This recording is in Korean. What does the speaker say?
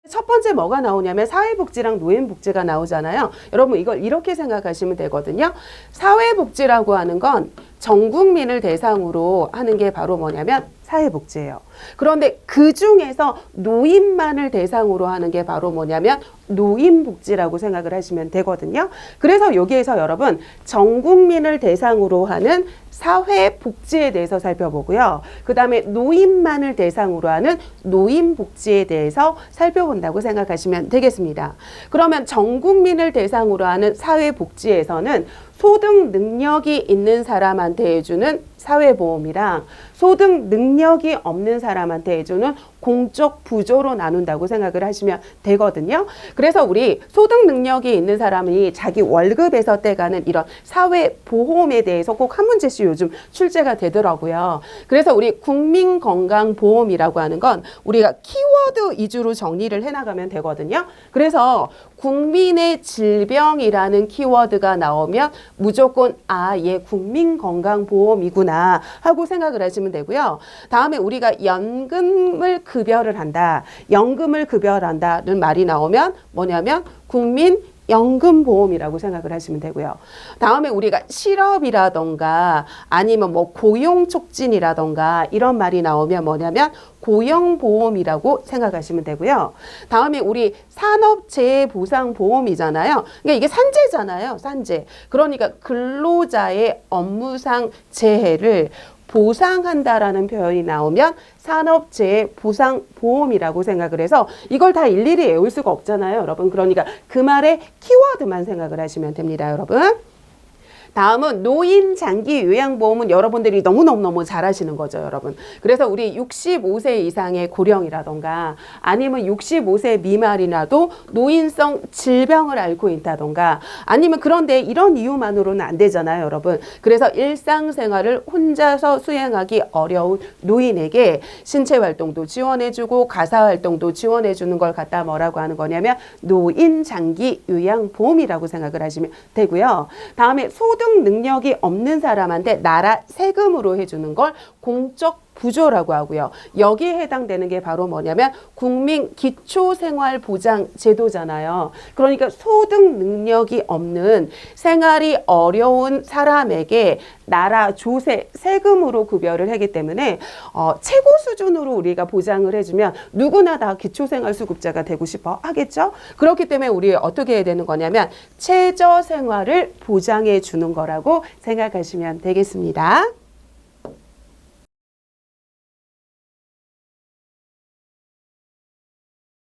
첫 번째 뭐가 나오냐면 사회복지랑 노인복지가 나오잖아요. 여러분 이걸 이렇게 생각하시면 되거든요. 사회복지라고 하는 건 전 국민을 대상으로 하는 게 바로 뭐냐면 사회복지예요. 그런데 그 중에서 노인만을 대상으로 하는 게 바로 뭐냐면 노인복지라고 생각을 하시면 되거든요. 그래서 여기에서 여러분 전 국민을 대상으로 하는 사회복지에 대해서 살펴보고요. 그 다음에 노인만을 대상으로 하는 노인복지에 대해서 살펴본다고 생각하시면 되겠습니다. 그러면 전 국민을 대상으로 하는 사회복지에서는 소득 능력이 있는 사람한테 해주는 사회보험이랑 소득 능력이 없는 사람한테 해주는 공적 부조로 나눈다고 생각을 하시면 되거든요. 그래서 우리 소득 능력이 있는 사람이 자기 월급에서 떼가는 이런 사회보험에 대해서 꼭 한 문제씩 요즘 출제가 되더라고요. 그래서 우리 국민건강보험이라고 하는 건 우리가 키워드 위주로 정리를 해나가면 되거든요. 그래서 국민의 질병이라는 키워드가 나오면 무조건 얘 국민건강보험이구나 하고 생각을 하시면 되고요. 다음에 우리가 연금을 급여를 한다. 연금을 급여를 한다는 말이 나오면 뭐냐면 국민연금보험이라고 생각을 하시면 되고요. 다음에 우리가 실업이라던가 아니면 뭐 고용촉진이라던가 이런 말이 나오면 뭐냐면 고용보험이라고 생각하시면 되고요. 다음에 우리 산업재해보상보험이잖아요. 그러니까 이게 산재잖아요. 산재. 그러니까 근로자의 업무상 재해를 보상한다라는 표현이 나오면 산업재해보상보험이라고 생각을 해서 이걸 다 일일이 외울 수가 없잖아요, 여러분. 그러니까 그 말의 키워드만 생각을 하시면 됩니다, 여러분. 다음은 노인장기요양보험은 여러분들이 너무너무 잘 하시는 거죠, 여러분. 그래서 우리 65세 이상의 고령이라던가 아니면 65세 미만이라도 노인성 질병을 앓고 있다던가 아니면 그런데 이런 이유만으로는 안 되잖아요, 여러분. 그래서 일상생활을 혼자서 수행하기 어려운 노인에게 신체활동도 지원해주고 가사활동도 지원해주는 걸 갖다 뭐라고 하는 거냐면 노인장기요양보험이라고 생각을 하시면 되고요. 다음에 소득 능력이 없는 사람한테 나라 세금으로 해주는 걸 공적 부조라고 하고요. 여기에 해당되는 게 바로 뭐냐면 국민 기초생활보장제도잖아요. 그러니까 소득 능력이 없는 생활이 어려운 사람에게 나라 조세 세금으로 급여를 하기 때문에 최고 수준으로 우리가 보장을 해주면 누구나 다 기초생활수급자가 되고 싶어 하겠죠. 그렇기 때문에 우리 어떻게 해야 되는 거냐면 최저생활을 보장해 주는 거라고 생각하시면 되겠습니다.